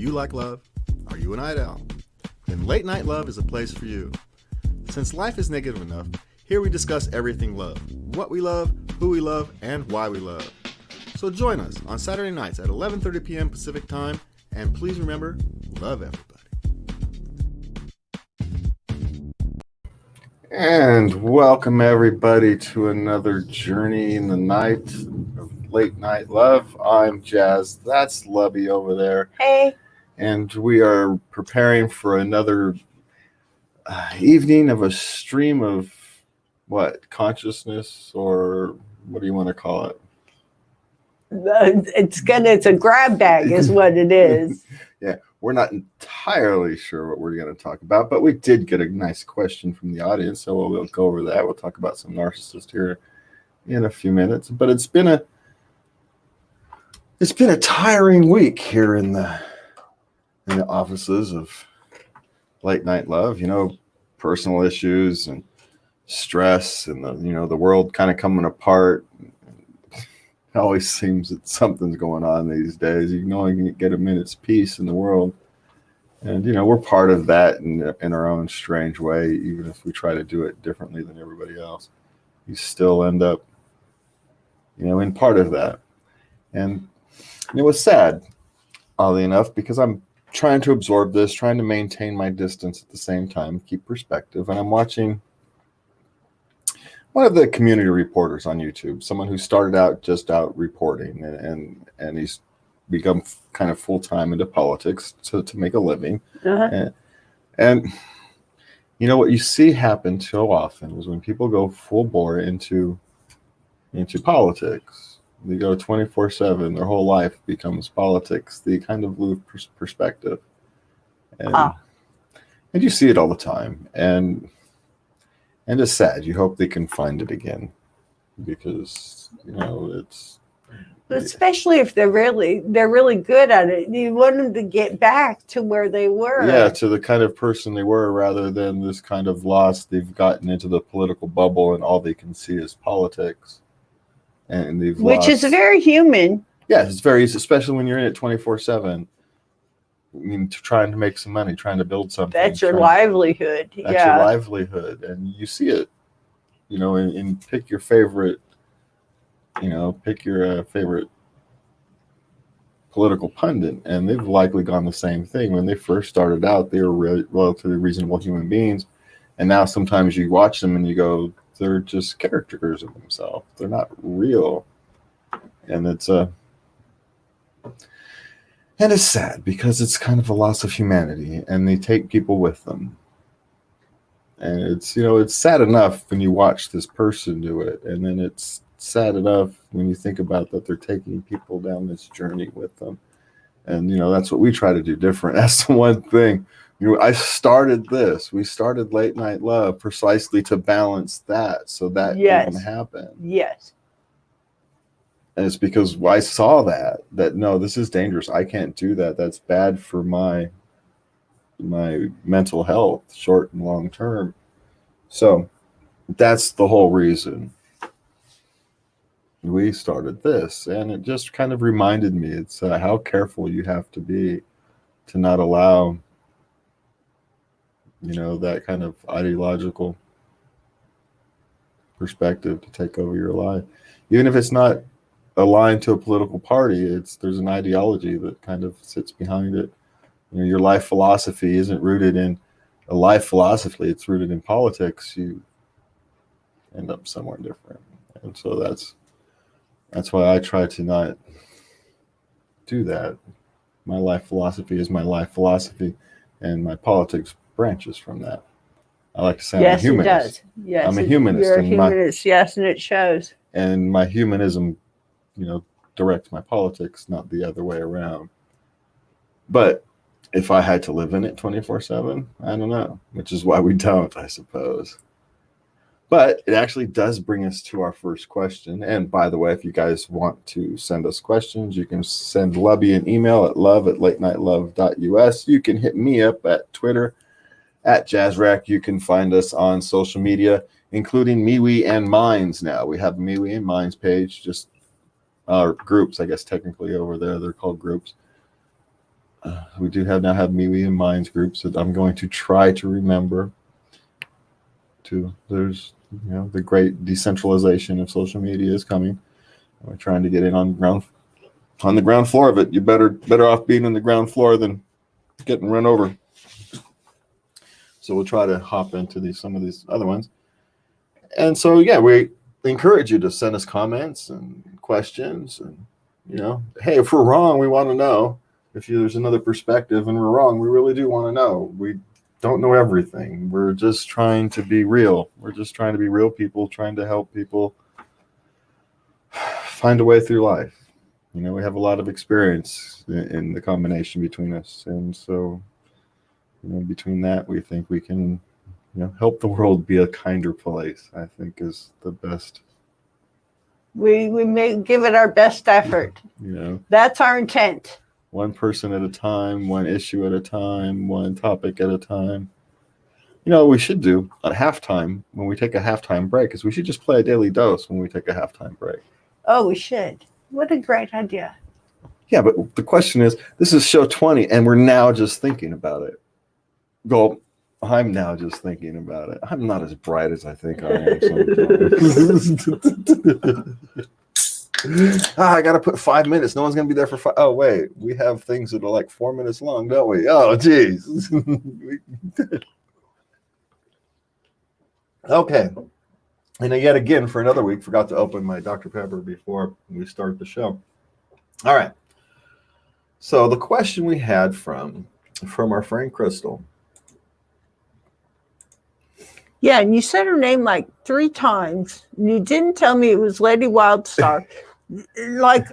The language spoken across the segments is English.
you like love? Are you a night owl? Then Late Night Love is a place for you. Since life is negative enough, here we discuss everything love. What we love, who we love, and why we love. So join us on Saturday nights at 11:30 p.m. Pacific Time, and please remember, love everybody. And welcome everybody to another journey in the night of Late Night Love. I'm Jazz. That's Lubby over there. Hey. And we are preparing for another evening of a stream of what? Consciousness, or what do you want to call it? It's a grab bag is what it is. Yeah, we're not entirely sure what we're going to talk about, but we did get a nice question from the audience, so we'll go over that. We'll talk about some narcissists here in a few minutes. But it's been a tiring week here in the offices of Late Night Love. You know, personal issues and stress, and the world kind of coming apart. It always seems that something's going on these days. You can only get a minute's peace in the world. And, we're part of that in our own strange way. Even if we try to do it differently than everybody else, you still end up, in part of that. And it was sad, oddly enough, because I'm trying to absorb this, trying to maintain my distance at the same time, keep perspective. And I'm watching one of the community reporters on YouTube, someone who started out just out reporting, and he's become kind of full-time into politics to make a living. Uh-huh. And what you see happen so often is when people go full bore into politics, they go 24/7, their whole life becomes politics. They kind of lose perspective. And you see it all the time. And it's sad. You hope they can find it again, because it's. Especially if they're really good at it. You want them to get back to where they were. Yeah, to the kind of person they were, rather than this kind of lost. They've gotten into the political bubble, and all they can see is politics, and they've which is very human. Yeah, it's very, especially when you're in it 24/7. I mean, trying to make some money, trying to build something. That's your livelihood. That's your livelihood. And you see it, and pick your favorite, pick your favorite political pundit. And they've likely gone the same thing. When they first started out, they were relatively reasonable human beings. And now sometimes you watch them and you go, they're just caricatures of themselves. They're not real. And it's sad, because it's kind of a loss of humanity, and they take people with them. And it's sad enough when you watch this person do it, and then it's sad enough when you think about that they're taking people down this journey with them. And that's what we try to do different. That's the one thing. We started Late Night Love precisely to balance that, so that didn't happen. Yes. And it's because I saw that no, this is dangerous. I can't do that. That's bad for my mental health, short and long term. So that's the whole reason we started this. And it just kind of reminded me, it's how careful you have to be to not allow, that kind of ideological perspective to take over your life. Even if it's not aligned to a political party, there's an ideology that kind of sits behind it. Your life philosophy isn't rooted in a life philosophy, it's rooted in politics. You end up somewhere different. And so that's why I try to not do that. My life philosophy is my life philosophy, and my politics branches from that. I like to say I'm a humanist. Yes, it does. Yes, I'm a humanist. You're a humanist, yes, and it shows. And my humanism direct my politics, not the other way around. But if I had to live in it 24/7, I don't know, which is why we don't, I suppose. But it actually does bring us to our first question. And by the way, if you guys want to send us questions, you can send Lubby an email at love@latenightlove.us. You can hit me up at Twitter @JazzRack. You can find us on social media, including MeWe and Minds now. We have a MeWe and Minds page, just groups, I guess technically over there. They're called groups. We do now have MeWe and Minds groups that I'm going to try to remember. There's the great decentralization of social media is coming. We're trying to get in on the ground floor of it. You're better off being in the ground floor than getting run over. So we'll try to hop into some of these other ones. And so, yeah, we encourage you to send us comments and questions. And, hey, if we're wrong, we want to know. If there's another perspective and we're wrong, we really do want to know. We don't know everything. We're just trying to be real. We're just trying to be real people, trying to help people find a way through life. We have a lot of experience in the combination between us. And so, between that, we think we can, help the world be a kinder place, I think is the best. We may give it our best effort. That's our intent. One person at a time, one issue at a time, one topic at a time. What we should do at halftime, when we take a halftime break, is we should just play a daily dose when we take a halftime break. Oh, we should. What a great idea. Yeah, but the question is, this is show 20, and we're now just thinking about it. Well, I'm now just thinking about it. I'm not as bright as I think I am sometimes. I got to put 5 minutes. No one's going to be there for 5. Oh, wait. We have things that are like 4 minutes long, don't we? Oh, geez. Okay. And yet again, for another week, forgot to open my Dr. Pepper before we start the show. All right. So the question we had from our friend Crystal. Yeah, and you said her name like 3 times. You didn't tell me it was Lady Wildstar. Like,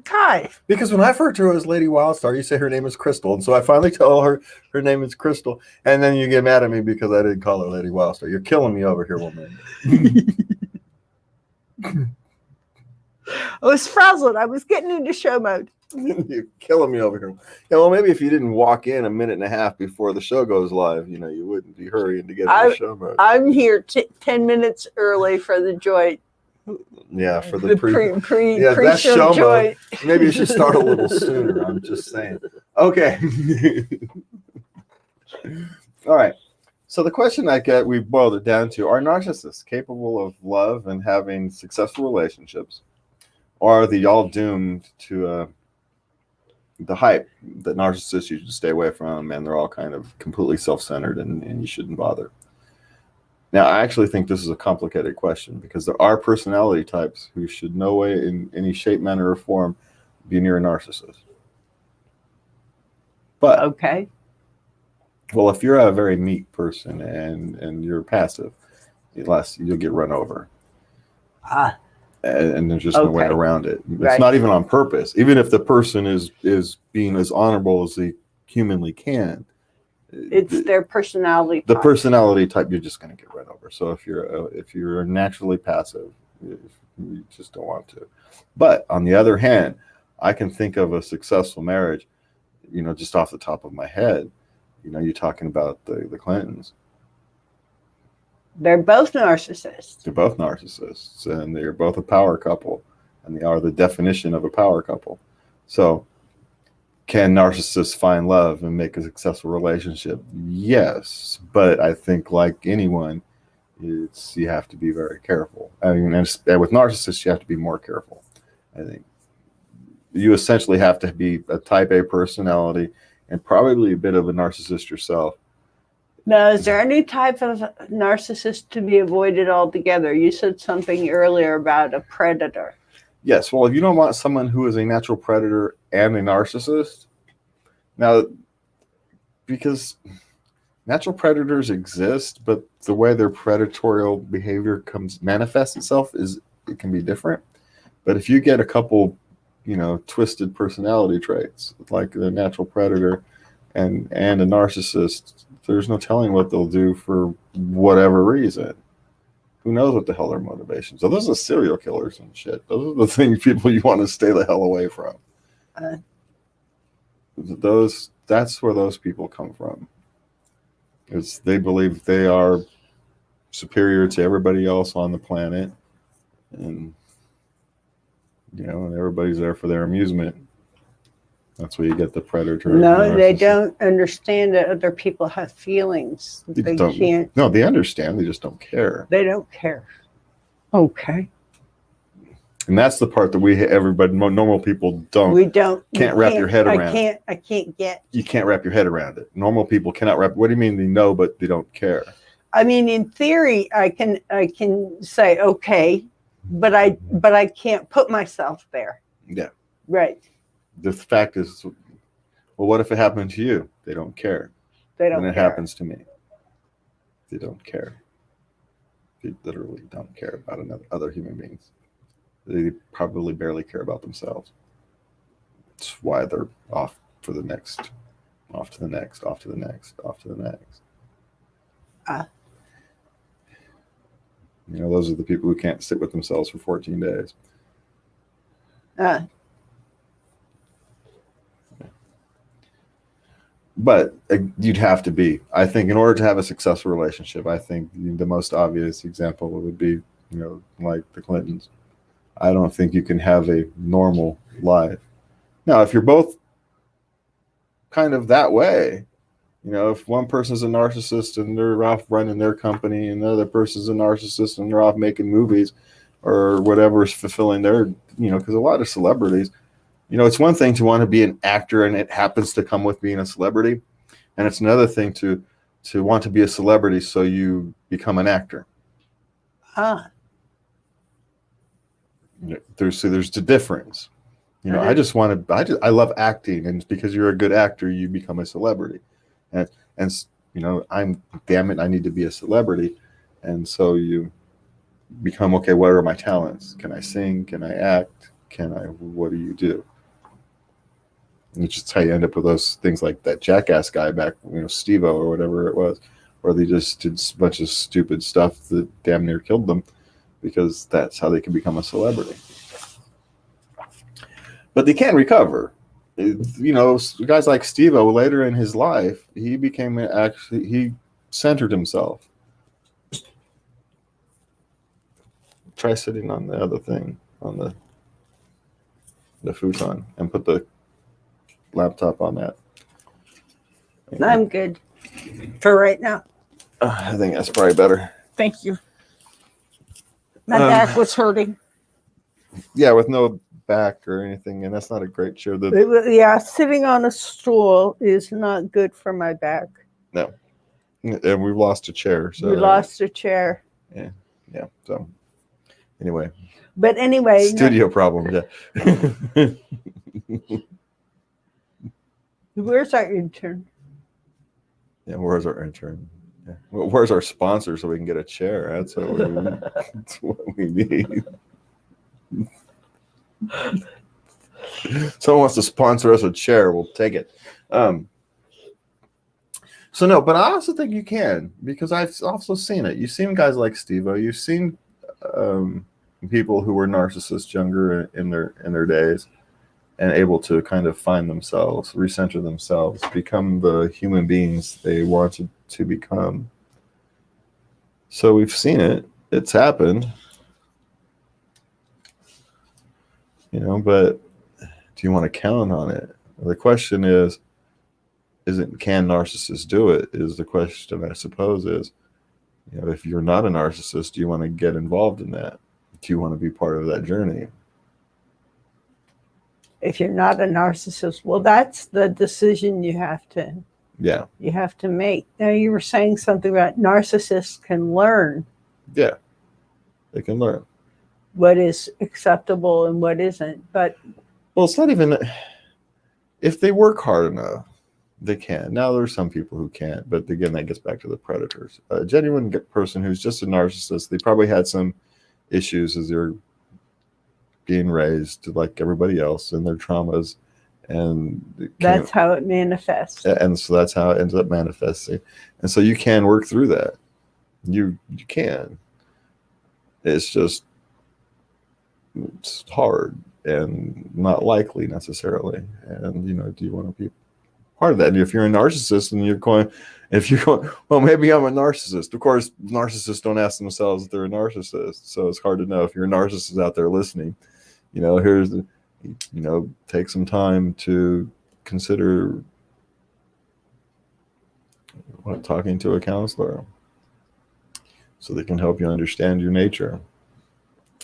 God. Because when I refer to her as Lady Wildstar, you say her name is Crystal. And so I finally tell her name is Crystal. And then you get mad at me because I didn't call her Lady Wildstar. You're killing me over here, woman. I was frazzled. I was getting into show mode. You're killing me over here. Yeah, well, maybe if you didn't walk in a minute and a half before the show goes live, you wouldn't be hurrying to get into show mode. I'm here 10 minutes early for the joy. Yeah, for the pre-show show joy. Mode. Maybe you should start a little sooner. I'm just saying. Okay. All right. So the question we boiled it down to: are narcissists capable of love and having successful relationships, or are they all doomed to the hype that narcissists you should stay away from, and they're all kind of completely self-centered and you shouldn't bother? Now, I actually think this is a complicated question because there are personality types who should no way in any shape, manner, or form be near a narcissist. But okay. Well, if you're a very meek person and you're passive, you'll get run over. And there's just no way around it. It's not even on purpose. Even if the person is being as honorable as they humanly can, it's their personality type. The personality type, you're just going to get run over. So if you're naturally passive, you just don't want to. But on the other hand, I can think of a successful marriage, just off the top of my head. You're talking about the Clintons. They're both narcissists. They're both narcissists, and they're both a power couple, and they are the definition of a power couple. So, can narcissists find love and make a successful relationship? Yes, but I think like anyone, you have to be very careful. I mean, and with narcissists, you have to be more careful. I think you essentially have to be a type A personality and probably a bit of a narcissist yourself. Now, is there any type of narcissist to be avoided altogether? You said something earlier about a predator. Yes. Well, if you don't want someone who is a natural predator and a narcissist, now, because natural predators exist, but the way their predatory behavior manifests itself it can be different. But if you get a couple, twisted personality traits like the natural predator and a narcissist, there's no telling what they'll do for whatever reason. Who knows what the hell their motivations are? Those are serial killers and shit. Those are the people you want to stay the hell away from. That's where those people come from. It's they believe they are superior to everybody else on the planet, and and everybody's there for their amusement. That's where you get the predator. No, they narcissist. don't understand that other people have feelings. They can't. No, they understand. They just don't care. They don't care. Okay. And that's the part that everybody, normal people can't wrap your head around. I can't get. You can't wrap your head around it. Normal people cannot wrap. What do you mean they know, but they don't care? I mean, in theory, I can say, okay, but I can't put myself there. Yeah. Right. The fact is, well, what if it happened to you? They don't care. They don't care. And it happens to me. They don't care. They literally don't care about other human beings. They probably barely care about themselves. That's why they're off to the next, off to the next, off to the next, off to the next. You know, those are the people who can't sit with themselves for 14 days. But you'd have to be, I think, in order to have a successful relationship, I think the most obvious example would be, you know, like the Clintons. I don't think you can have a normal life. Now, if you're both kind of that way, you know, if one person's a narcissist and they're off running their company and the other person's a narcissist and they're off making movies or whatever is fulfilling their, you know, because a lot of celebrities, you know, it's one thing to want to be an actor and it happens to come with being a celebrity. And it's another thing to want to be a celebrity so you become an actor. There's the difference. You know, I love acting, and because you're a good actor, you become a celebrity. And you know, damn it, I need to be a celebrity. And so you become, okay, what are my talents? Can I sing? Can I act? What do you do? And it's just how you end up with those things like that Jackass guy back, you know, Steve-O or whatever it was, where they just did a bunch of stupid stuff that damn near killed them because that's how they can become a celebrity. But they can't recover. You know, guys like Steve-O, later in his life, he centered himself. Try sitting on the other thing, on the futon, and put the laptop on that. I'm good for right now. I think that's probably better. Thank you. My back was hurting. Yeah, with no back or anything, and that's not a great chair. Yeah, sitting on a stool is not good for my back. No. And we've lost a chair. So we lost a chair. Yeah. So anyway. But anyway. Studio problem, yeah. Where's our intern? Yeah, where's our intern? Yeah. Well, where's our sponsor so we can get a chair? That's what we need. Someone wants to sponsor us a chair, we'll take it. So no, but I also think you can, because I've also seen it. You've seen guys like Steve-O. You've seen people who were narcissists younger in their days, and able to kind of find themselves, recenter themselves, become the human beings they wanted to become. So we've seen it. It's happened. You know, but do you want to count on it? The question can narcissists do it? Is the question, I suppose, is, you know, if you're not a narcissist, do you want to get involved in that? Do you want to be part of that journey? If you're not a narcissist, well, that's the decision you have to make. Now, you were saying something about narcissists can learn. Yeah, they can learn what is acceptable and what isn't. But well, it's not even, if they work hard enough, they can. Now there's some people who can't, but again, that gets back to the predators. A genuine person who's just a narcissist, they probably had some issues as they're being raised like everybody else, and their traumas, and that's how it manifests. And so that's how it ends up manifesting. And so you can work through that. You can. It's hard and not likely necessarily. And you know, do you want to be part of that? And if you're a narcissist and you're going, well, maybe I'm a narcissist. Of course, narcissists don't ask themselves if they're a narcissist. So it's hard to know. If you're a narcissist out there listening, you know, take some time to consider talking to a counselor so they can help you understand your nature.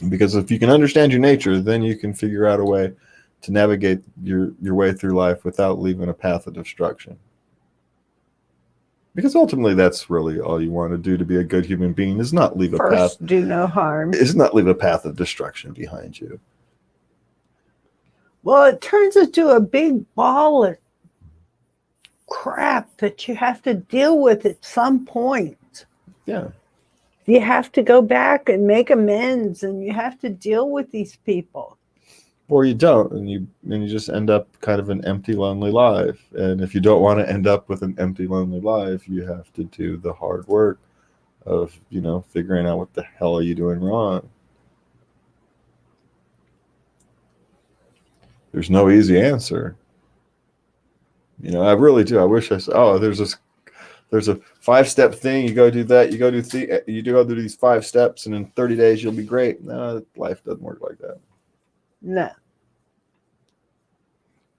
Because if you can understand your nature, then you can figure out a way to navigate your way through life without leaving a path of destruction. Because ultimately, that's really all you want to do to be a good human being, is not leave a path. Do no harm. Is not leave a path of destruction behind you. Well, it turns into a big ball of crap that you have to deal with at some point. Yeah. You have to go back and make amends, and you have to deal with these people. Or you don't, and you just end up kind of an empty, lonely life. And if you don't want to end up with an empty, lonely life, you have to do the hard work of, figuring out what the hell are you doing wrong. There's no easy answer. I really do. I wish I said, there's a 5-step thing. You go do that. You go do these 5 steps, and in 30 days you'll be great. No, life doesn't work like that. No.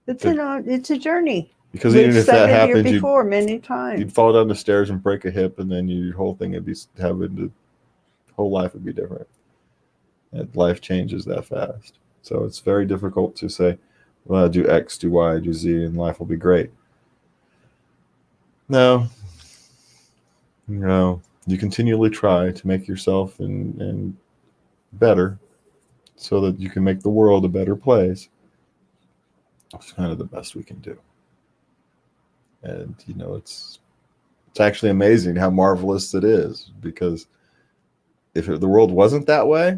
It's a journey. Because even if that happened, many times you'd fall down the stairs and break a hip, and then your whole thing would be whole life would be different. And life changes that fast. So it's very difficult to say, well, do X, do Y, do Z, and life will be great. No. You continually try to make yourself and better so that you can make the world a better place. It's kind of the best we can do. And, it's actually amazing how marvelous it is, because if the world wasn't that way,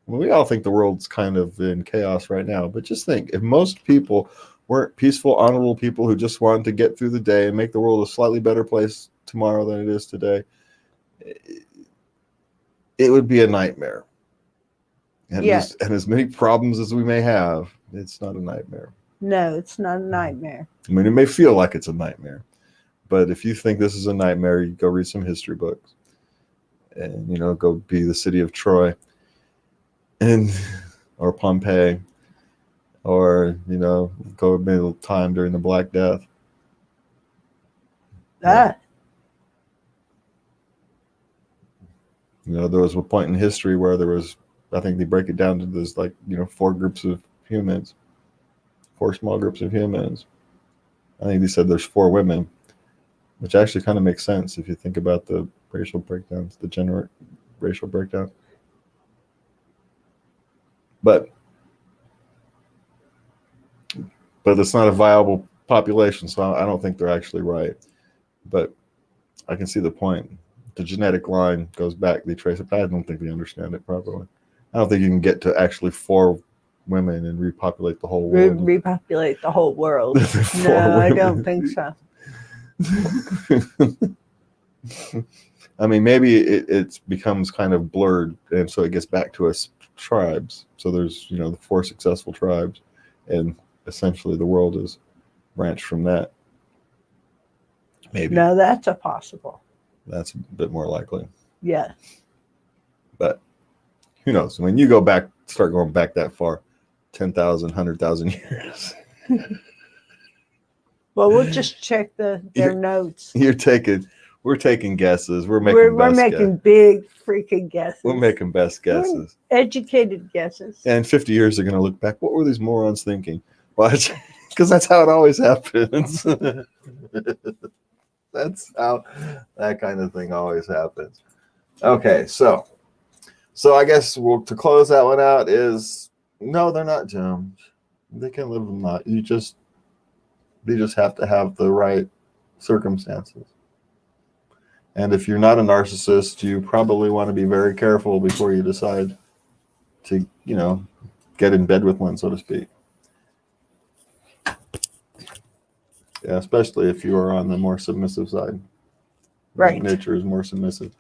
we all think the world's kind of in chaos right now, but just think, if most people weren't peaceful, honorable people who just wanted to get through the day and make the world a slightly better place tomorrow than it is today, it would be a nightmare. And, and as many problems as we may have, it's not a nightmare. No, it's not a nightmare. I mean, it may feel like it's a nightmare, but if you think this is a nightmare, you go read some history books and, go be the city of Troy or Pompeii, or, go middle time during the Black Death. There was a point in history where there was, I think they break it down to this, 4 groups of humans. 4 small groups of humans. I think they said there's 4 women, which actually kind of makes sense if you think about the racial breakdowns, the gender racial breakdown. But it's not a viable population, so I don't think they're actually right. But I can see the point. The genetic line goes back, they trace it, but I don't think they understand it properly. I don't think you can get to actually 4 women and repopulate the whole world. Repopulate the whole world. No, I don't think so. I mean, maybe it becomes kind of blurred, and so it gets back to us tribes. So there's, the 4 successful tribes, and essentially the world is branched from that. Maybe. No, that's a possible. That's a bit more likely. Yeah. But who knows? When you start going back that far, 10,000, 100,000 years. Well, we'll just check their notes. We're taking guesses. We're making big freaking guesses. We're making best guesses. Educated guesses. And 50 years, they're going to look back. What were these morons thinking? Well, because that's how it always happens. That's how that kind of thing always happens. Okay, so I guess to close that one out is, no, they're not doomed. They can live them not. They just have to have the right circumstances. And if you're not a narcissist, you probably want to be very careful before you decide to, get in bed with one, so to speak. Yeah, especially if you are on the more submissive side. Right. Nature is more submissive.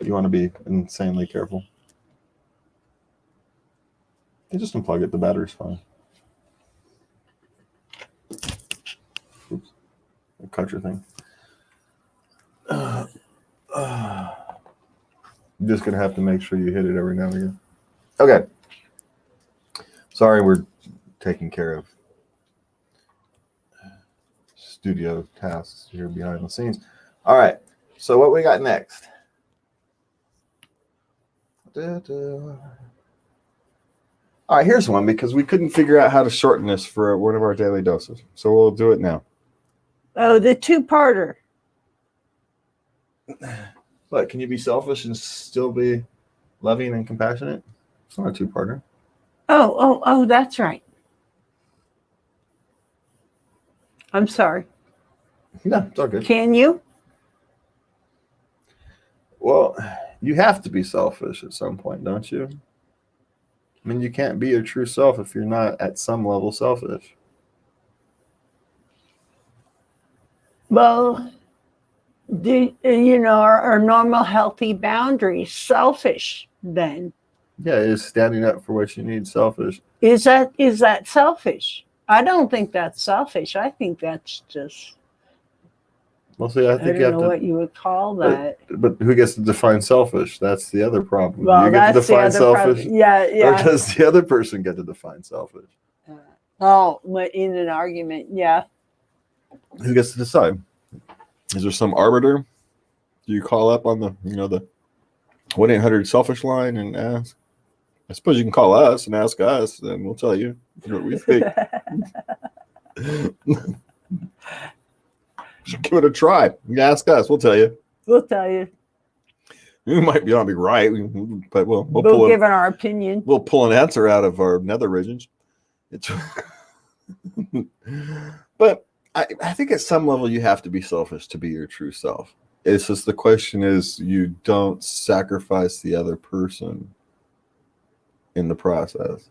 You want to be insanely careful. You just unplug it. The battery's fine. Oops. Cut your thing. You're just going to have to make sure you hit it every now and again. Okay. Sorry, we're taking care of studio tasks here behind the scenes. All right. So what we got next? All right, here's one because we couldn't figure out how to shorten this for one of our daily doses. So we'll do it now. Oh, the two-parter. But can you be selfish and still be loving and compassionate? It's not a two-parter. Oh, that's right. I'm sorry. No, it's all good. Can you? Well, you have to be selfish at some point, don't you? I mean, you can't be your true self if you're not at some level selfish. Well, are normal, healthy boundaries selfish then? Yeah, it's standing up for what you need selfish. Is that selfish? I don't think that's selfish. I think that's just... Well, see, I think I don't know what you would call that. But who gets to define selfish? That's the other problem. Well, you get to define selfish. Yeah. Or does the other person get to define selfish? In an argument, yeah. Who gets to decide? Is there some arbiter? Do you call up on the 1-800 selfish line and ask? I suppose you can call us and ask us, and we'll tell you what we think. Give it a try. You ask us, we'll tell you. We'll tell you. We might not be right, but we'll give it our opinion. We'll pull an answer out of our nether regions. But I think at some level you have to be selfish to be your true self. It's just the question is you don't sacrifice the other person in the process.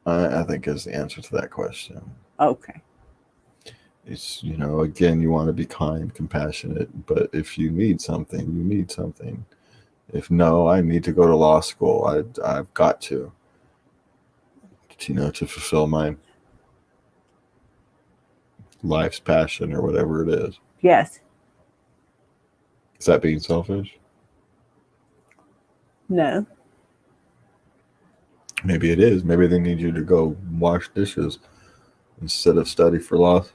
I think is the answer to that question. Okay. It's, again, you want to be kind, compassionate, but if you need something, you need something. If no, I need to go to law school. I've got to fulfill my life's passion or whatever it is. Yes. Is that being selfish? No. Maybe it is. Maybe they need you to go wash dishes instead of study for law.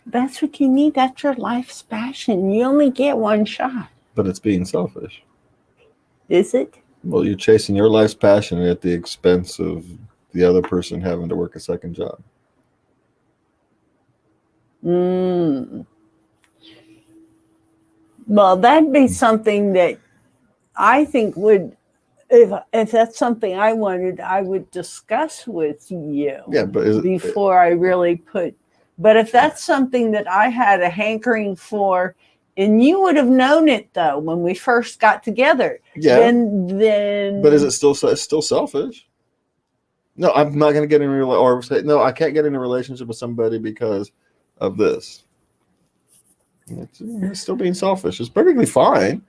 That's what you need. That's your life's passion. You only get one shot. But it's being selfish. Is it? Well, you're chasing your life's passion at the expense of the other person having to work a second job. Well, that'd be something that I think would, if that's something I wanted, I would discuss with you. Yeah, but before I really put. But if that's something that I had a hankering for, and you would have known it though when we first got together. Yeah. Then. But is it still selfish? No, I'm not going to get in or say no. I can't get in a relationship with somebody because of this. It's still being selfish. It's perfectly fine.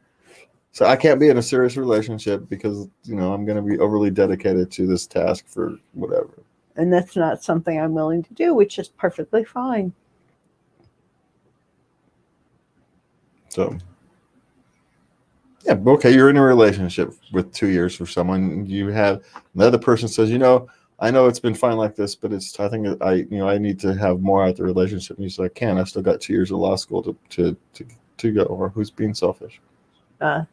So I can't be in a serious relationship because I'm going to be overly dedicated to this task for whatever. And that's not something I'm willing to do, which is perfectly fine. So, yeah, okay, you're in a relationship with 2 years for someone. You have another person says, I know it's been fine like this, but I think I need to have more out of the relationship. And you say, I can't. I still got 2 years of law school to go. Or who's being selfish? There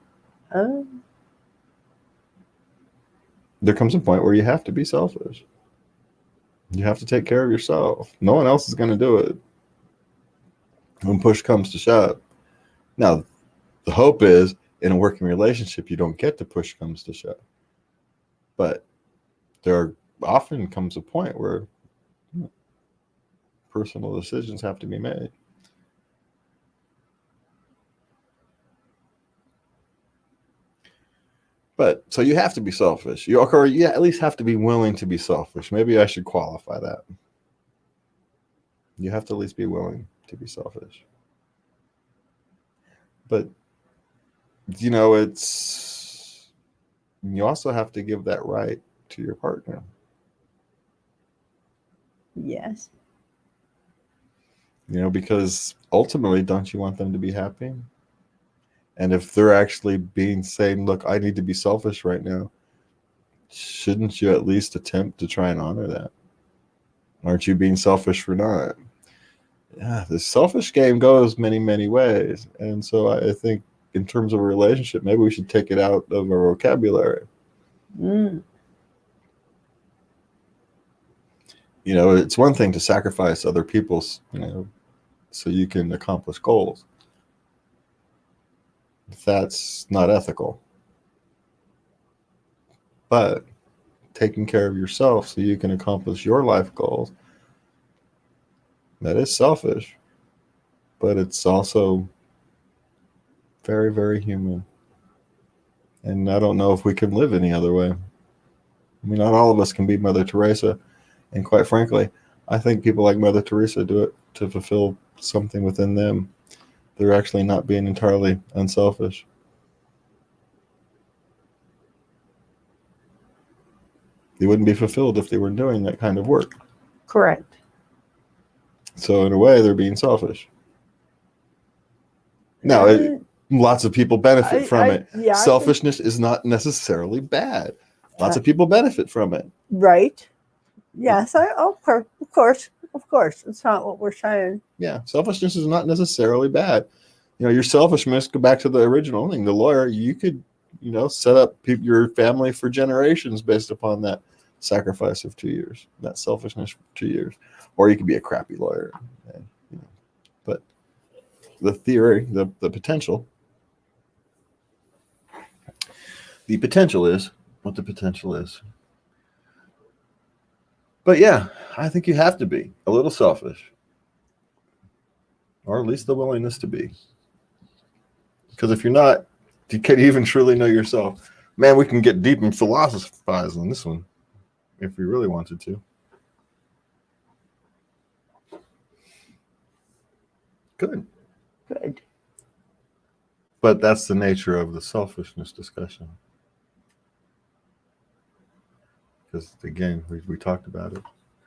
comes a point where you have to be selfish. You have to take care of yourself. No one else is going to do it when push comes to shove. Now, the hope is in a working relationship, you don't get to push comes to shove. But there often comes a point where personal decisions have to be made. But so you have to be selfish. You at least have to be willing to be selfish. Maybe I should qualify that. You have to at least be willing to be selfish. But you also have to give that right to your partner. Yes. Because ultimately, don't you want them to be happy? And if they're actually saying, look, I need to be selfish right now, shouldn't you at least attempt to try and honor that? Aren't you being selfish for not? Yeah, the selfish game goes many, many ways. And so I think in terms of a relationship, maybe we should take it out of our vocabulary. Mm. You know, it's one thing to sacrifice other people's, so you can accomplish goals. That's not ethical. But taking care of yourself so you can accomplish your life goals, that is selfish. But it's also very, very human. And I don't know if we can live any other way. I mean, not all of us can be Mother Teresa. And quite frankly, I think people like Mother Teresa do it to fulfill something within them. They're actually not being entirely unselfish. They wouldn't be fulfilled if they were doing that kind of work. Correct. So in a way, they're being selfish. Now, lots of people benefit from it. Yeah, selfishness is not necessarily bad. Lots of people benefit from it. Right. Yes. Of course. It's not what we're saying. Yeah. Selfishness is not necessarily bad. Your selfishness, go back to the original thing, the lawyer, you could, set up your family for generations based upon that sacrifice of 2 years, that selfishness for 2 years. Or you could be a crappy lawyer. But the theory, the potential is what the potential is. But yeah, I think you have to be a little selfish, or at least the willingness to be. Because if you're not, you can't even truly know yourself. Man, we can get deep and philosophize on this one if we really wanted to. Good. But that's the nature of the selfishness discussion. Because again, we talked about it.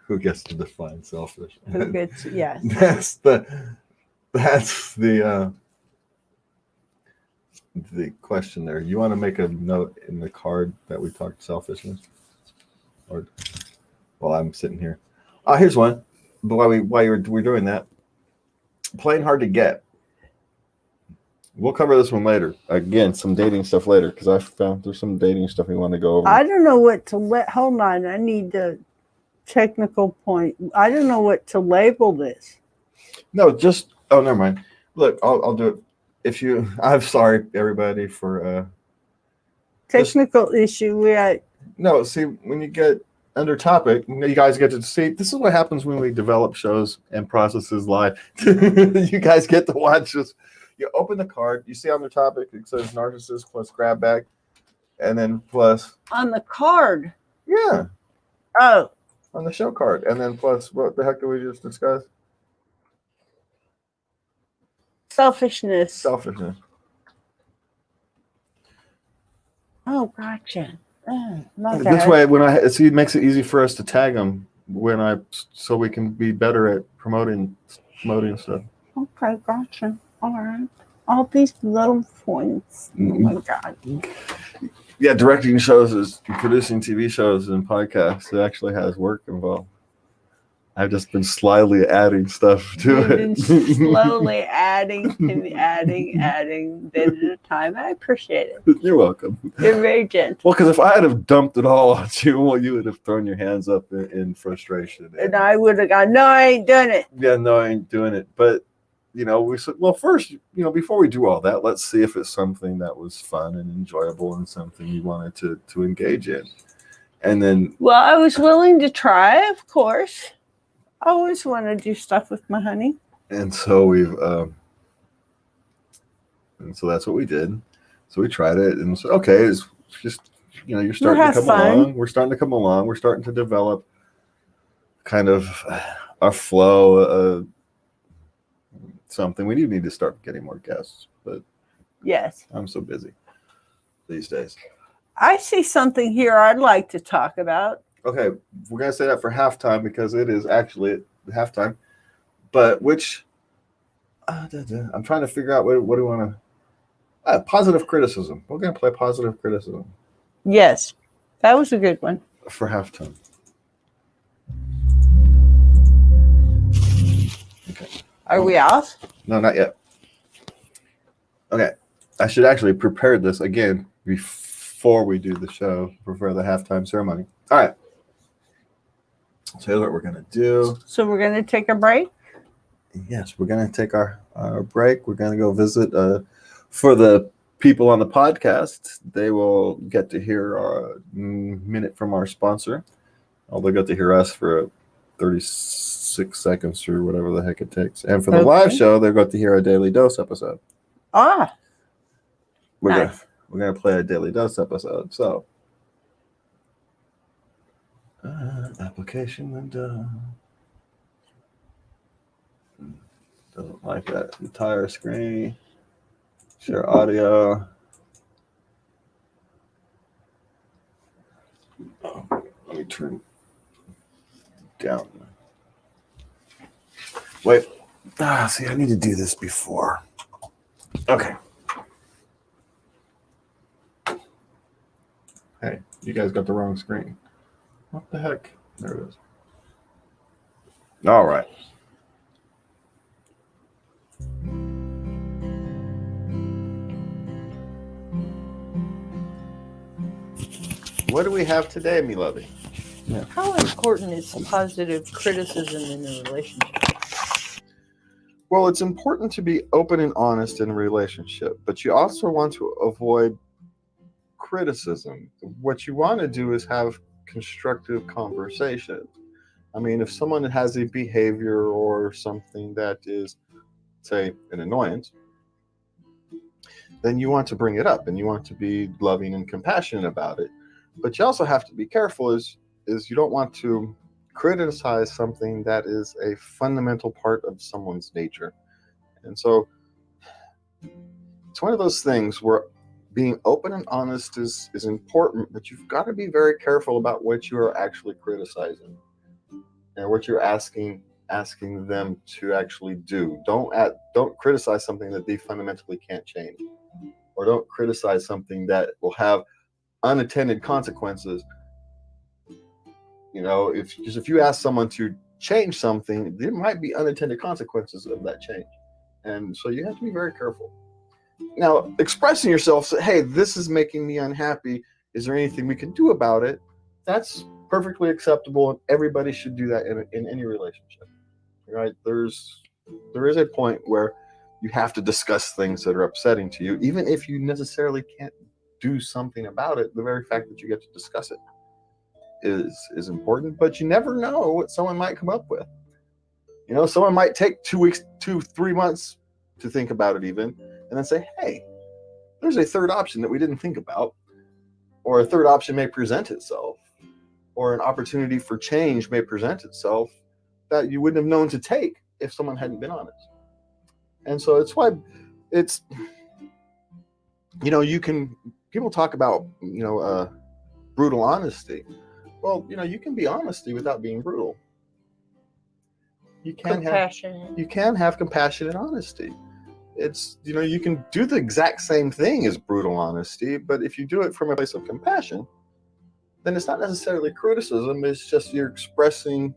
Who gets to define selfish? Who gets? Yes. That's the question there. You want to make a note in the card that we talked selfishness, or while I'm sitting here. Here's one. But while we're doing that, plain hard to get. We'll cover this one later. Again, some dating stuff later, because I found there's some dating stuff we want to go over. I don't know what to hold on. I need the technical point. I don't know what to label this. No, never mind. Look, I'll do it. I'm sorry, everybody, for technical issue. No, see, when you get under topic, you guys get to see. This is what happens when we develop shows and processes live. You guys get to watch this. You open the card, you see on the topic, it says narcissist plus grab bag, and then plus. On the card? Yeah. Oh. On the show card. And then plus, what the heck did we just discuss? Selfishness. Oh, gotcha. Okay. This way, it makes it easy for us to tag them so we can be better at promoting stuff. Okay, gotcha. All right. All these little points. Oh my God. Yeah, directing shows is producing TV shows and podcasts. It actually has work involved. I've just been slyly adding stuff to it. Slowly adding, bit at a time. I appreciate it. You're welcome. You're very gentle. Well, because if I had have dumped it all on you, well, you would have thrown your hands up in frustration. And I would have gone, no, I ain't done it. Yeah, no, I ain't doing it. But, we said, well, first, before we do all that, let's see if it's something that was fun and enjoyable and something you wanted to engage in. And then. Well, I was willing to try, of course. I always want to do stuff with my honey. And so so that's what we did. So we tried it and said, okay, it's just, you're starting to come along. We're starting to come along. We're starting to develop kind of a flow, something. We do need to start getting more guests, but yes, I'm so busy these days. I see something here I'd like to talk about. Okay, we're going to say that for halftime because it is actually halftime. But I'm trying to figure out what do we want to. Positive criticism. We're going to play positive criticism. Yes, that was a good one. For halftime. Are we off? No, not yet. Okay. I should actually prepare this again before we do the show, before the halftime ceremony. All right. So here's what we're going to do. So we're going to take a break? Yes, we're going to take our break. We're going to go visit. For the people on the podcast, they will get to hear a minute from our sponsor. They'll get to hear us for 36 seconds or whatever the heck it takes. And for the live show, they'll get to hear a Daily Dose episode. We're gonna play a Daily Dose episode. So application window. Doesn't like that entire screen. Share audio. Oh, let me turn down. Wait. See, I need to do this before. Okay. Hey, you guys got the wrong screen. What the heck? There it is. All right. What do we have today, me lovey? Yeah. How important is positive criticism in a relationship? Well, it's important to be open and honest in a relationship, but you also want to avoid criticism. What you want to do is have constructive conversations. I mean, if someone has a behavior or something that is, say, an annoyance, then you want to bring it up and you want to be loving and compassionate about it. But you also have to be careful is you don't want to criticize something that is a fundamental part of someone's nature. And so it's one of those things where being open and honest is important, but you've got to be very careful about what you are actually criticizing and what you're asking them to actually do. Don't criticize something that they fundamentally can't change, or don't criticize something that will have unintended consequences. You know, if you ask someone to change something, there might be unintended consequences of that change. And so you have to be very careful. Now, expressing yourself, say, hey, this is making me unhappy. Is there anything we can do about it? That's perfectly acceptable, and everybody should do that in any relationship. Right? There is a point where you have to discuss things that are upsetting to you, even if you necessarily can't do something about it. The very fact that you get to discuss it is important, but you never know what someone might come up with. You know, someone might take 2 weeks, 3 months to think about it even, and then say, hey, there's a third option that we didn't think about, or a third option may present itself, or an opportunity for change may present itself that you wouldn't have known to take if someone hadn't been honest. And so it's why it's, you know, people talk about, you know, brutal honesty. Well, you know, you can be honesty without being brutal. You can have compassionate honesty. It's, you know, you can do the exact same thing as brutal honesty, but if you do it from a place of compassion, then it's not necessarily criticism. It's just you're expressing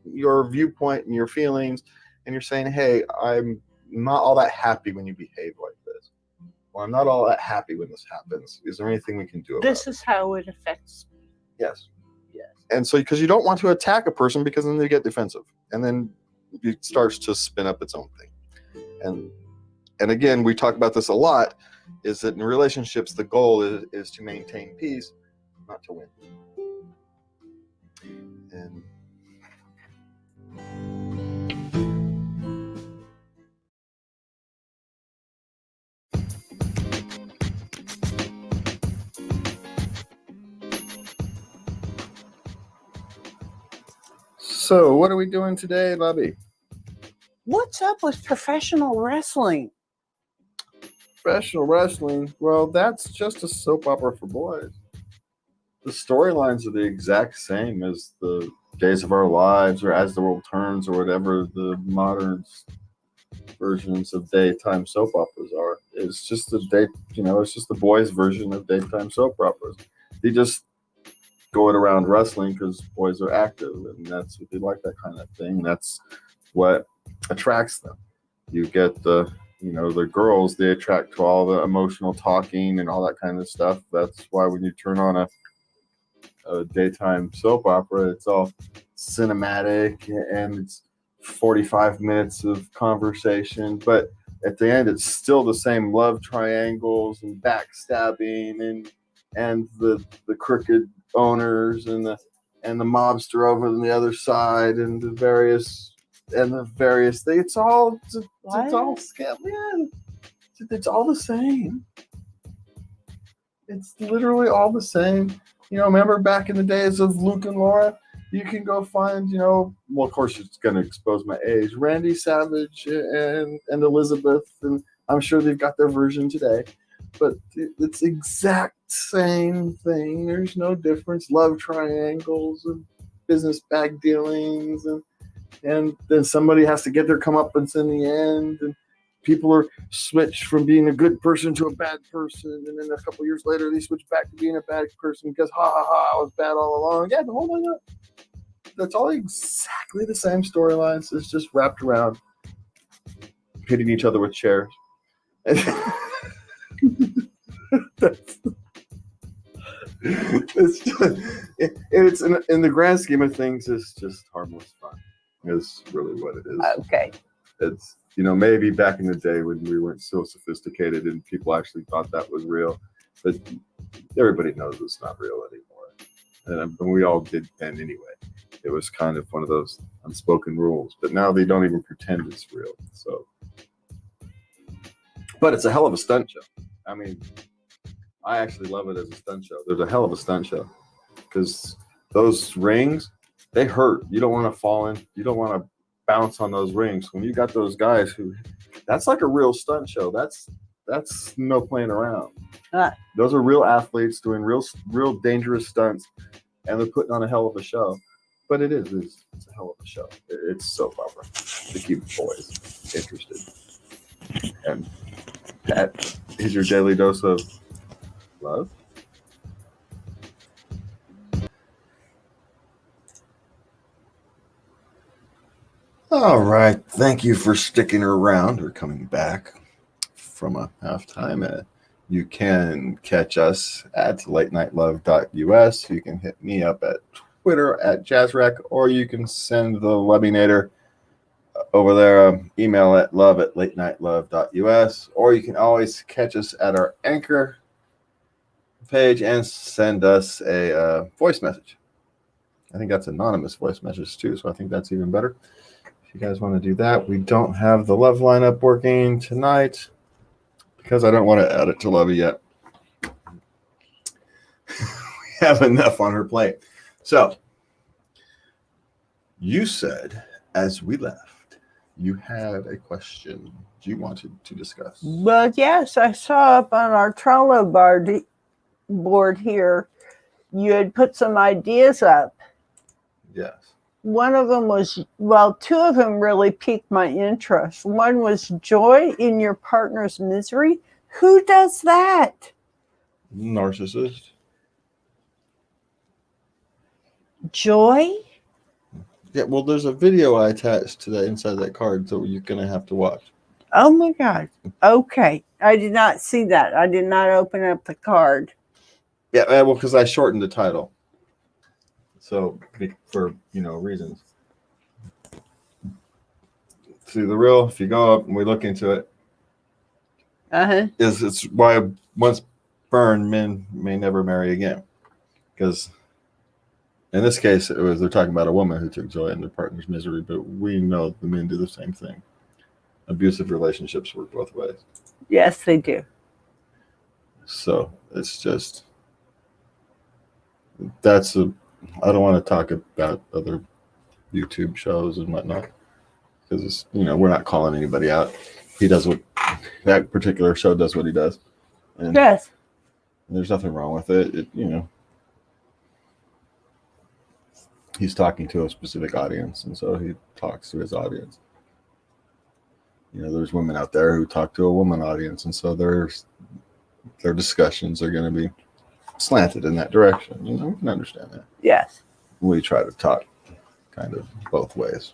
your viewpoint and your feelings, and you're saying, hey, I'm not all that happy when you behave like this, or I'm not all that happy when this happens. Is there anything we can do about it? This is how it affects me. Yes. And so, because you don't want to attack a person, because then they get defensive, and then it starts to spin up its own thing. And again, we talk about this a lot, is that in relationships, the goal is to maintain peace, not to win. And so, what are we doing today, Bobby? What's up with professional wrestling? Professional wrestling? Well, that's just a soap opera for boys. The storylines are the exact same as the Days of Our Lives, or As the World Turns, or whatever the modern versions of daytime soap operas are. It's just it's just the boys' version of daytime soap operas. They just go it around wrestling because boys are active, and that's what they like, that kind of thing. That's what attracts them. You get the girls, they attract to all the emotional talking and all that kind of stuff. That's why when you turn on a daytime soap opera, it's all cinematic and it's 45 minutes of conversation, but at the end it's still the same love triangles and backstabbing and the crooked owners and the mobster over on the other side and the various things. It's all scam. Yeah, it's all the same. It's literally all the same. Remember back in the days of Luke and Laura? You can go find, well, of course it's going to expose my age, Randy Savage and Elizabeth, and I'm sure they've got their version today. But it's exact same thing. There's no difference. Love triangles and business bag dealings, and then somebody has to get their comeuppance in the end, and people are switched from being a good person to a bad person, and then a couple years later they switch back to being a bad person because I was bad all along. Yeah, the whole thing up. That's all exactly the same storylines. It's just wrapped around hitting each other with chairs. It's in the grand scheme of things, it's just harmless fun. Is really what it is. Okay. It's maybe back in the day when we weren't so sophisticated and people actually thought that was real, but everybody knows it's not real anymore, and we all did then anyway. It was kind of one of those unspoken rules, but now they don't even pretend it's real. So, but it's a hell of a stunt show. I mean, I actually love it as a stunt show. There's a hell of a stunt show because those rings, they hurt. You don't want to fall in. You don't want to bounce on those rings. When you got those guys that's like a real stunt show. That's no playing around. Those are real athletes doing real dangerous stunts, and they're putting on a hell of a show. But it's a hell of a show. It's soap opera to keep boys interested. And that is your daily dose of love. All right. Thank you for sticking around or coming back from a halftime. You can catch us at latenightLove.us. You can hit me up at Twitter at JazzRec, or you can send the Webinator over there, email at love@latenightLove.us, or you can always catch us at our Anchor page and send us a voice message. I think that's anonymous voice message too, so I think that's even better. If you guys want to do that, we don't have the love lineup working tonight because I don't want to add it to Lovey yet. We have enough on her plate. So, you said as we left, you had a question you wanted to discuss. Well, yes, I saw up on our Trello board here, you had put some ideas up. Yes. One of them was, well, two of them really piqued my interest. One was joy in your partner's misery. Who does that? Narcissist. Joy? Yeah, well, there's a video I attached to that inside that card, so you're going to have to watch. Oh, my God. Okay. I did not see that. I did not open up the card. Yeah, well, because I shortened the title. So, for, reasons. See, the real, if you go up and we look into it, it's why once burned, men may never marry again. Because in this case, they're talking about a woman who took joy in their partner's misery, but we know the men do the same thing. Abusive relationships work both ways. Yes, they do. So it's just, I don't want to talk about other YouTube shows and whatnot because we're not calling anybody out. He does what that particular show does what he does. And yes. There's nothing wrong with it. He's talking to a specific audience, and so he talks to his audience. There's women out there who talk to a woman audience, and so their discussions are going to be slanted in that direction. We can understand that. Yes. We try to talk kind of both ways.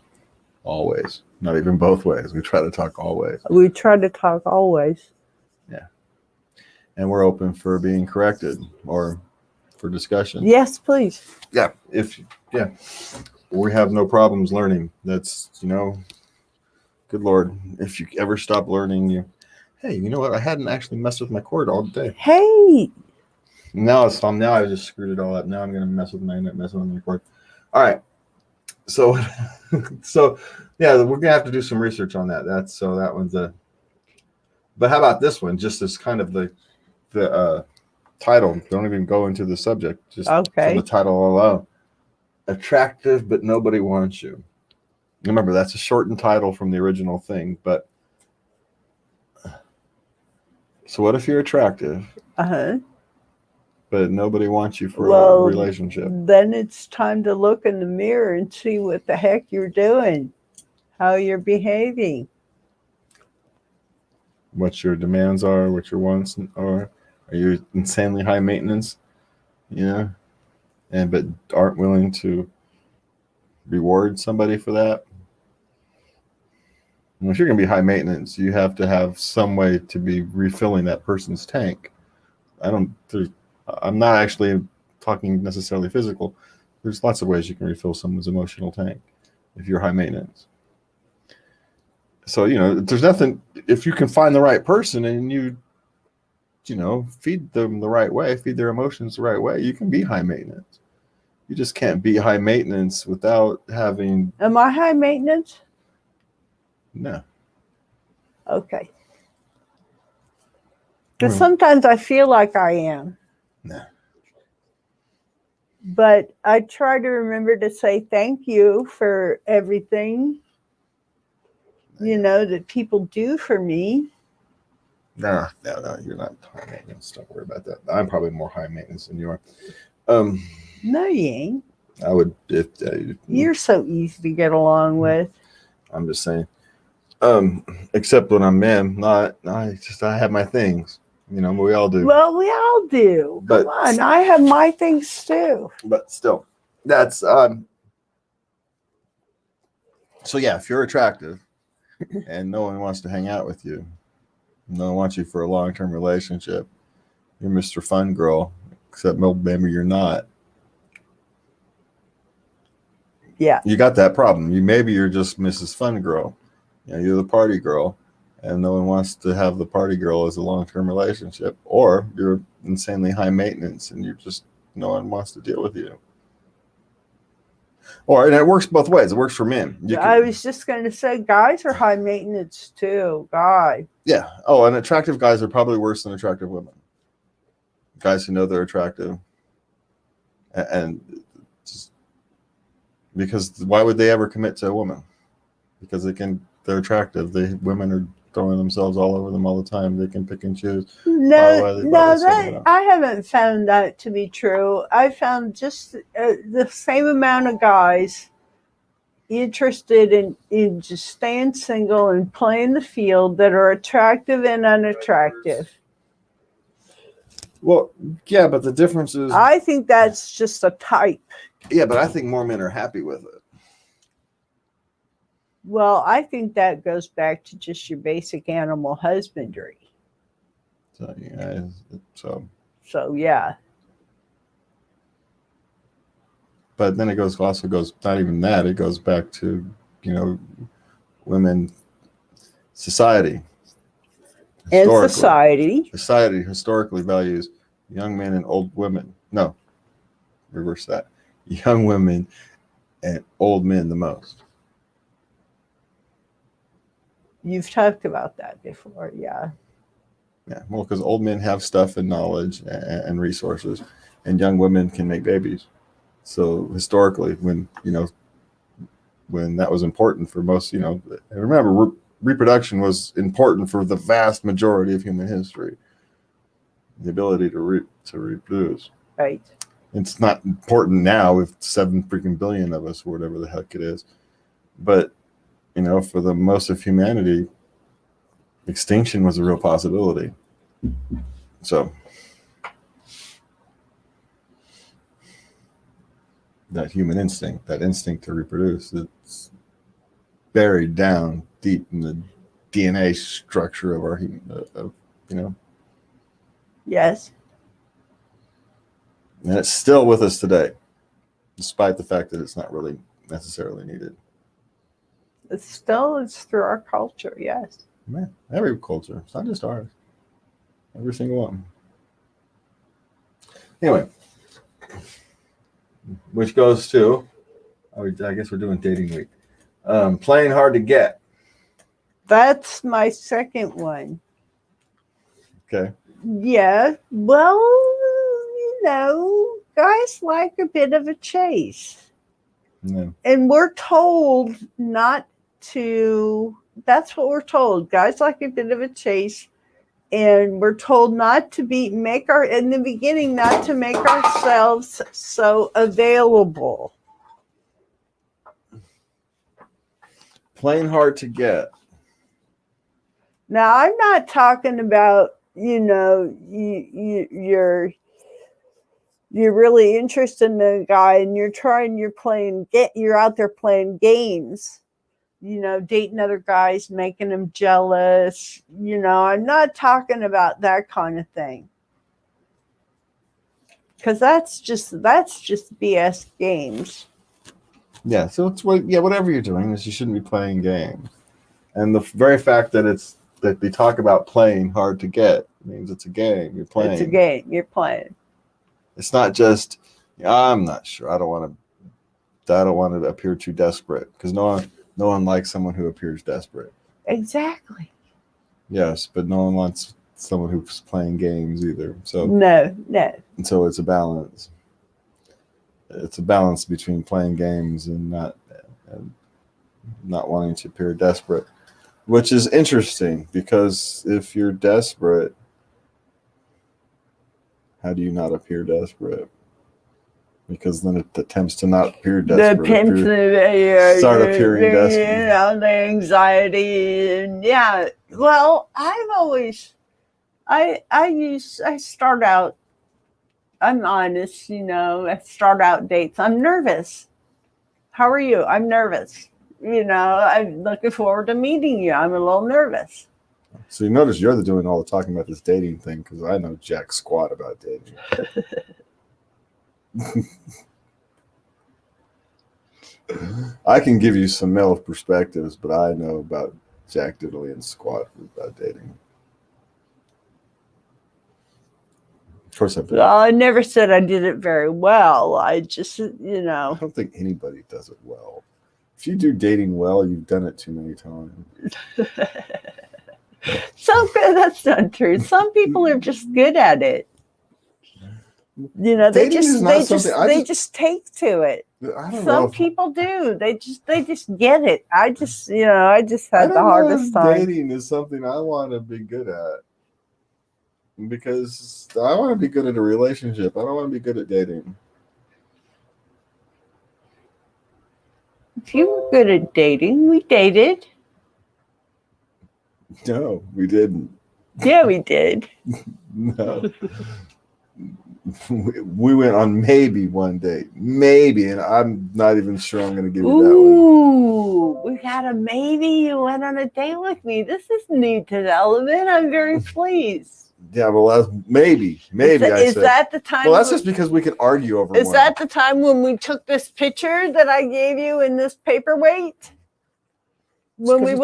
Always. Not even both ways. We try to talk always. We try to talk always. Yeah. And we're open for being corrected or for discussion. Yes, please. Yeah. We have no problems learning. That's, good Lord. If you ever stop learning, hey, you know what? I hadn't actually messed with my cord all day. Hey. Now I just screwed it all up. Now I'm going to mess with my cord. All right. So, yeah, we're going to have to do some research on that. That one's but how about this one? Just as kind of the title. Don't even go into the subject. Just from the title alone. Attractive, but nobody wants you. Remember, that's a shortened title from the original thing. But so what if you're attractive? But nobody wants you for a relationship? Then it's time to look in the mirror and see what the heck you're doing, how you're behaving. What your demands are, what your wants are. Are you insanely high maintenance? But aren't willing to reward somebody for that? Well, if you're going to be high maintenance, you have to have some way to be refilling that person's tank. I'm not actually talking necessarily physical. There's lots of ways you can refill someone's emotional tank if you're high maintenance. So, there's nothing, if you can find the right person and you feed them the right way, feed their emotions the right way, you can be high maintenance. You just can't be high maintenance without having... Am I high maintenance? No. Okay. Because sometimes I feel like I am. No. But I try to remember to say thank you for everything, that people do for me. No, you're not high maintenance. Don't worry about that. I'm probably more high maintenance than you are. No, you ain't. I would. You're so easy to get along with. I'm just saying. Except when I'm in, I have my things. We all do. Well, we all do. Come on, I have my things too. But still, that's so yeah. If you're attractive, and no one wants to hang out with you, no one wants you for a long-term relationship, you're Mr. Fun Girl. Except maybe you're not. Yeah. You got that problem. Maybe you're just Mrs. Fun Girl. You're the party girl, and no one wants to have the party girl as a long-term relationship. Or you're insanely high maintenance, and no one wants to deal with you. And it works both ways. It works for men. I was just going to say, guys are high maintenance too. God. Yeah. Oh, and attractive guys are probably worse than attractive women. Guys who know they're attractive, and because why would they ever commit to a woman? Because they're attractive. Women are throwing themselves all over them all the time. They can pick and choose. I haven't found that to be true. I found just the same amount of guys interested in just staying single and playing the field that are attractive and unattractive. Well, yeah, but the difference is... I think that's just a type. Yeah, but I think more men are happy with it. Well, I think that goes back to just your basic animal husbandry. So yeah. But then it also goes not even that. It goes back to, women, society. And society. Society historically values young men and old women. No, reverse that. Young women and old men the most. You've talked about that before, yeah. Yeah, well, because old men have stuff and knowledge and resources, and young women can make babies. So historically, when that was important for most, and remember, reproduction was important for the vast majority of human history. The ability to reproduce. Right. It's not important now with 7 freaking billion of us, or whatever the heck it is. But, for the most of humanity, extinction was a real possibility. So that human instinct, that instinct to reproduce, buried down deep in the DNA structure of our, Yes. And it's still with us today, despite the fact that it's not really necessarily needed. It's through our culture, yes. Man, every culture. It's not just ours. Every single one. Anyway, which goes to, I guess we're doing dating week. Playing hard to get. That's my second one. Okay. Yeah. Well, guys like a bit of a chase. No. And we're told not to, that's what we're told. Guys like a bit of a chase. And we're told not to in the beginning, not to make ourselves so available. Playing hard to get. Now, I'm not talking about, you're really interested in a guy and you're out there playing games, dating other guys, making them jealous. I'm not talking about that kind of thing. Because that's just BS games. Yeah, so whatever you're doing, is you shouldn't be playing games. And the very fact that they talk about playing hard to get means it's a game. You're playing. It's a game. You're playing. It's not just, I'm not sure. I don't want to appear too desperate, because no one likes someone who appears desperate. Exactly. Yes, but no one wants someone who's playing games either. So no. And so it's a balance. It's a balance between playing games and not wanting to appear desperate, which is interesting, because if you're desperate, how do you not appear desperate? Because then it attempts to not appear desperate. Start appearing desperate. The anxiety, and yeah. Well, I've always, I start out. I'm honest, I start out dates. I'm nervous. How are you? I'm nervous. I'm looking forward to meeting you. I'm a little nervous. So you notice you're doing all the talking about this dating thing, because I know jack squat about dating. I can give you some male perspectives, but I know about jack diddly and squat about dating. Of course I never said I did it very well. I just, I don't think anybody does it well. If you do dating well, you've done it too many times. That's not true. Some people are just good at it. They just take to it. Some people do. They just get it. I just had the hardest time. Dating is something I want to be good at, because I want to be good at a relationship. I don't want to be good at dating. If you were good at dating, we dated. No, we didn't. Yeah, we did. No. We went on maybe one date. Maybe, and I'm not even sure I'm going to give you that one. Ooh, we got a maybe. You went on a date with me. This is new development. I'm very pleased. Yeah, well, maybe. Is that the time? Well, that's just because we can argue over. Is that the time when we took this picture that I gave you in this paperweight? When we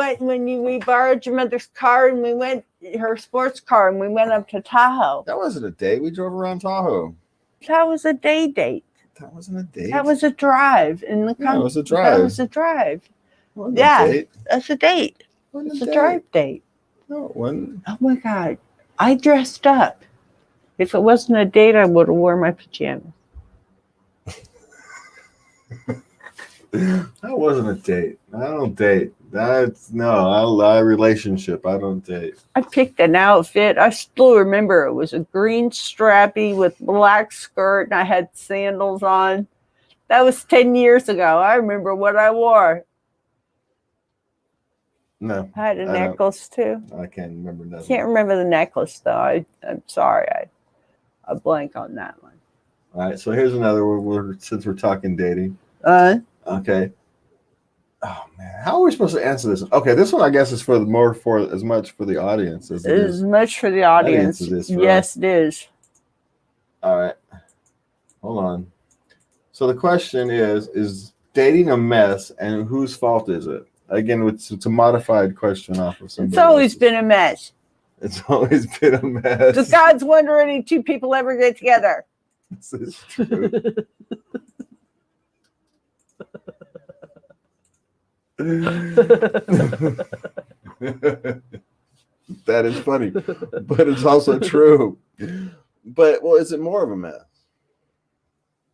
borrowed your mother's car and we went, her sports car, and we went up to Tahoe. That wasn't a date. We drove around Tahoe. That was a date. That wasn't a date. That was a drive in the country. That was a drive. That was a drive. Yeah, that's a date. It's a drive date. No, it wasn't. Oh my God. I dressed up. If it wasn't a date, I would have worn my pajamas. That wasn't a date. I don't date. I relationship. I don't date. I picked an outfit. I still remember it was a green strappy with black skirt, and I had sandals on. That was 10 years ago. I remember what I wore. No. I had a necklace too. I can't remember nothing. Can't remember the necklace though. I'm sorry. I blank on that one. All right. So here's another one. Since we're talking dating. Okay. Oh man, How are we supposed to answer this? Okay, this one I guess is for as much for the audience as it is. As much for the audience. Yes, it is. All right. Hold on. So the question is dating a mess, and whose fault is it? Again, it's a modified question off of somebody. It's always been a mess. It's always been a mess. Does God's wonder any two people ever get together? This is true. That is funny, but it's also true. But, well, is it more of a mess?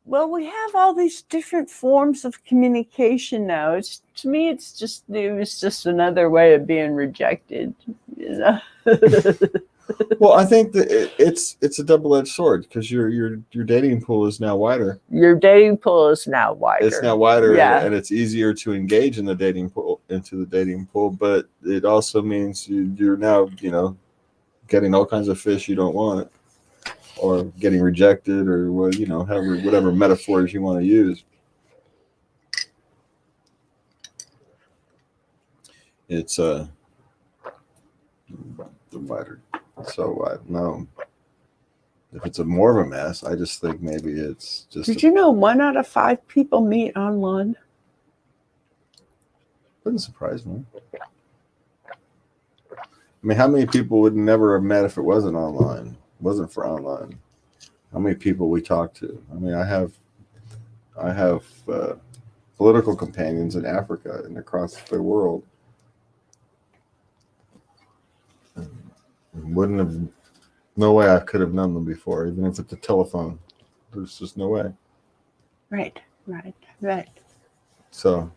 Well, we have all these different forms of communication now. To me, it was just another way of being rejected, you know. Well, I think that it's a double-edged sword because your dating pool is now wider. Your dating pool is now wider. It's now wider, yeah. and it's easier to engage in the dating pool. But it also means you're now, getting all kinds of fish you don't want, or getting rejected, or whatever metaphors you want to use. It's the wider. So I don't know if it's more of a mess. I just think maybe it's just. Did you know 1 out of 5 people meet online? Wouldn't surprise me. I mean, how many people would never have met if it wasn't online? Wasn't for online? How many people we talk to? I mean, I have political companions in Africa and across the world. Wouldn't have, no way I could have known them before, even if it's a telephone. There's just no way. Right. So,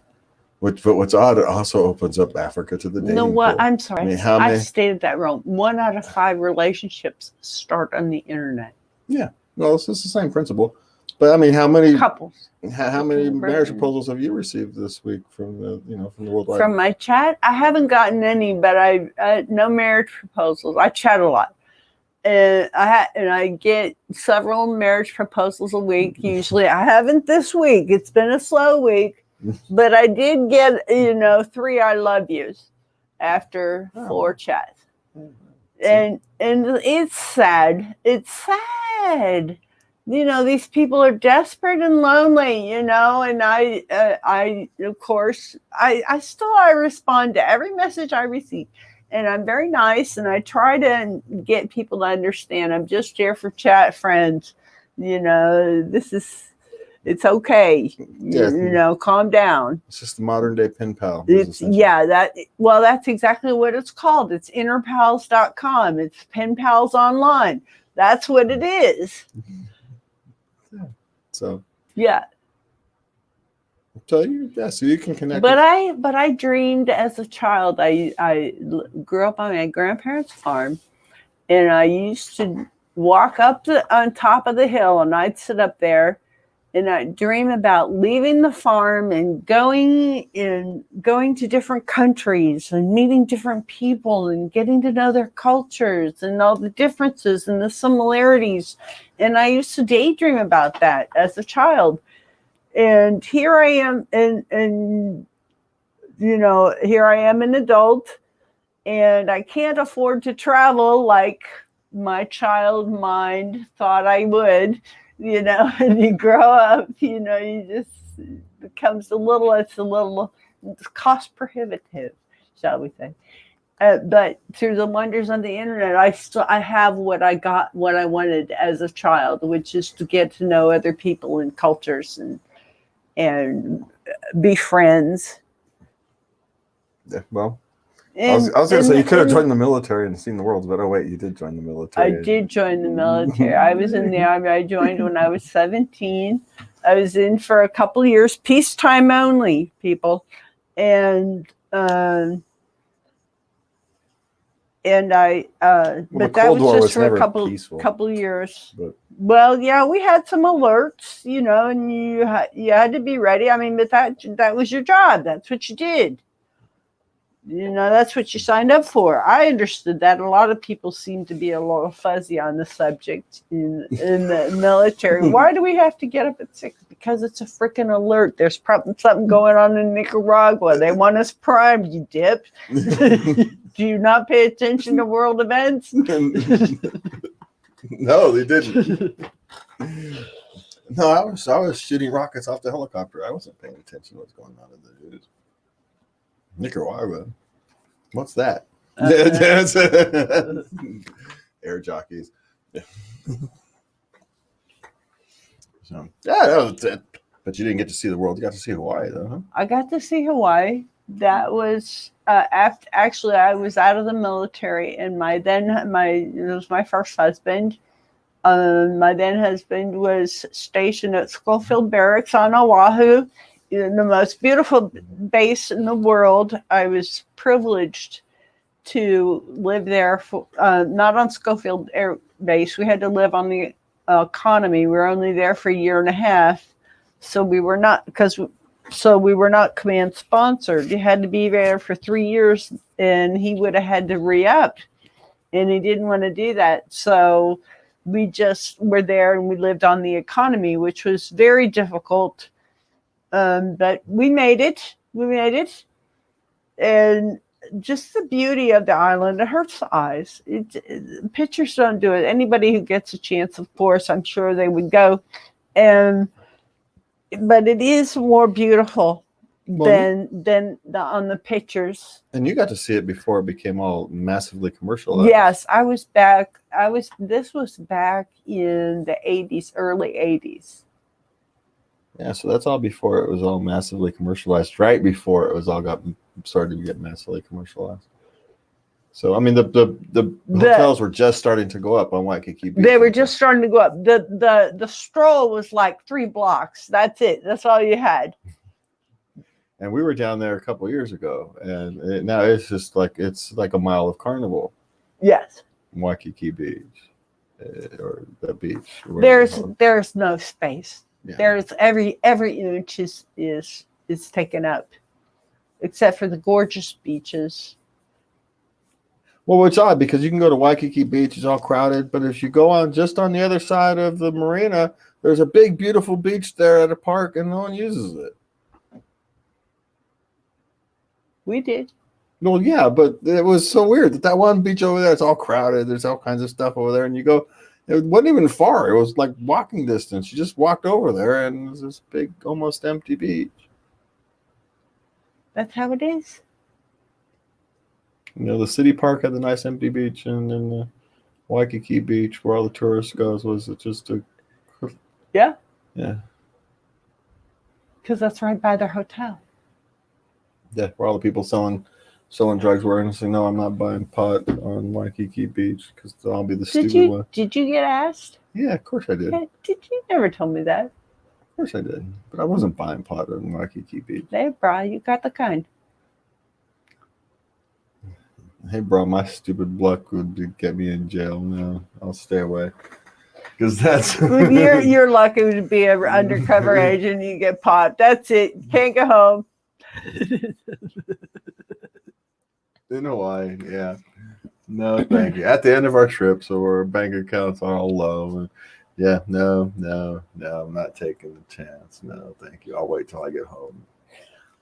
what's odd, it also opens up Africa to the dating No, what? pool. I'm sorry. I mean, I stated that wrong. 1 out of 5 relationships start on the internet. Yeah. Well, it's the same principle. But I mean, how many couples? How many marriage proposals have you received this week from the worldwide? From my chat, I haven't gotten any, but I no marriage proposals. I chat a lot, and I get several marriage proposals a week. Usually, I haven't this week. It's been a slow week, but I did get 3 "I love yous" after 4 chats. And it's sad. It's sad. These people are desperate and lonely, and I of course, I respond to every message I receive, and I'm very nice, and I try to get people to understand I'm just here for chat friends. It's okay. Calm down. It's just the modern day pen pal. That's exactly what it's called. It's innerpals.com. It's pen pals online. That's what it is. So yeah. So you can connect. But I dreamed as a child. I grew up on my grandparents' farm, and I used to walk up on top of the hill, and I'd sit up there, and I'd dream about leaving the farm and going to different countries and meeting different people and getting to know their cultures and all the differences and the similarities. And I used to daydream about that as a child. And here I am, and here I am an adult, and I can't afford to travel like my child mind thought I would. And you grow up, you just becomes it's cost prohibitive, shall we say. But through the wonders on the internet, I have what I wanted as a child, which is to get to know other people and cultures and be friends. Yeah, well, I was going to say you could have joined the military and seen the world, but oh wait, you did join the military. I did join the military. I was in the Army. I joined when I was 17. I was in for a couple of years, peacetime only, people, and I. But that was just for a couple of years. But. Well, yeah, we had some alerts, and you had to be ready. I mean, but that was your job. That's what you did. That's what you signed up for. I understood that. A lot of people seem to be a little fuzzy on the subject in the military. Why do we have to get up at 6? Because it's a freaking alert. There's probably something going on in Nicaragua. They want us primed, you dip. Do you not pay attention to world events? No, they didn't. No, I was shooting rockets off the helicopter. I wasn't paying attention to what's going on in the news. Nicaragua. What's that? Air jockeys. So, yeah, that was it. But you didn't get to see the world. You got to see Hawaii, though, huh? I got to see Hawaii. That was actually I was out of the military, and it was my first husband. My then husband was stationed at Schofield Barracks on Oahu, the most beautiful base in the world. I was privileged to live there, not on Schofield Air Base. We had to live on the economy. We were only there for a year and a half, so we were not command sponsored. You had to be there for 3 years, and he would have had to re-up, and he didn't want to do that. So we just were there, and we lived on the economy, which was very difficult. But we made it. And just the beauty of the island, it hurts the eyes. Pictures don't do it. Anybody who gets a chance, of course, I'm sure they would go. But it is more beautiful than on the pictures. And you got to see it before it became all massively commercialized. Yes, I was back. This was back in the 80s, early 80s. Yeah, so that's all before it was all massively commercialized, right before it was all started to get massively commercialized. So, I mean, the hotels were just starting to go up on Waikiki Beach. They were just starting to go up. The stroll was like 3 blocks. That's it. That's all you had. And we were down there a couple of years ago, and now it's just like a mile of carnival. Yes. Waikiki Beach, or the beach. There's no space. Yeah. There's every inch is taken up, except for the gorgeous beaches. Well, it's odd because you can go to Waikiki Beach, it's all crowded, but if you go just on the other side of the marina, there's a big, beautiful beach there at a park, and no one uses it. We did. Well, yeah, but it was so weird that one beach over there, it's all crowded. There's all kinds of stuff over there, and you go. It wasn't even far. It was like walking distance. You just walked over there, and it was this big, almost empty beach. That's how it is. The city park had the nice empty beach, and then the Waikiki Beach, where all the tourists goes, was just a... Yeah. Yeah. Because that's right by their hotel. Yeah, where all the people selling drugs were, and saying, no, I'm not buying pot on Waikiki Beach because I'll be the stupid one. Did you get asked? Yeah, of course I did. Did you never tell me that? Of course I did. But I wasn't buying pot on Waikiki Beach. Hey, bro, you got the kind. Hey, bro, my stupid luck would get me in jail. No, I'll stay away. Because that's... You're lucky to be an undercover agent. You get pot. That's it. Can't go home. In Hawaii, yeah. No, thank you. At the end of our trip, so our bank accounts are all low. And yeah, no, I'm not taking the chance. No, thank you. I'll wait till I get home.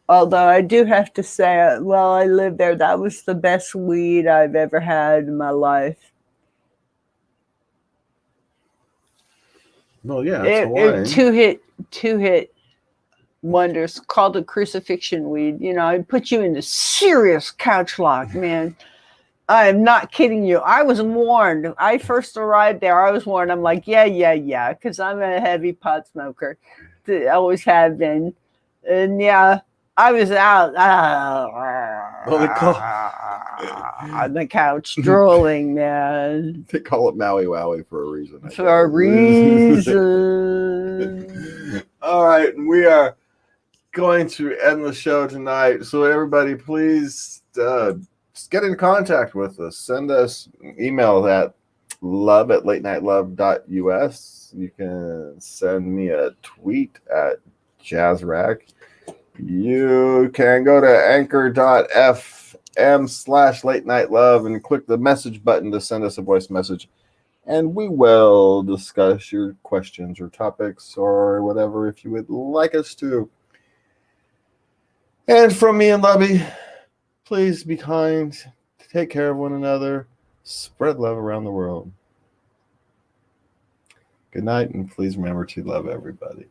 Although I do have to say, while I lived there, that was the best weed I've ever had in my life. Well, yeah, it's Hawaii. Two hit wonders, called the crucifixion weed. It put you into serious couch lock, man. I am not kidding you. I was warned. I first arrived there. I was warned. I'm like, yeah, because I'm a heavy pot smoker. I always have been. And yeah, I was out on the couch drooling, man. They call it Maui Wowie for a reason. For a reason. All right, and we are going to end the show tonight. So everybody, please just get in contact with us. Send us email at love@latenightLove.us. You can send me a tweet at jazzrack. You can go to anchor.fm anchor.fm/late night love and click the message button to send us a voice message. And we will discuss your questions or topics or whatever if you would like us to. And from me and Lovey, please be kind, take care of one another, spread love around the world. Good night, and please remember to love everybody.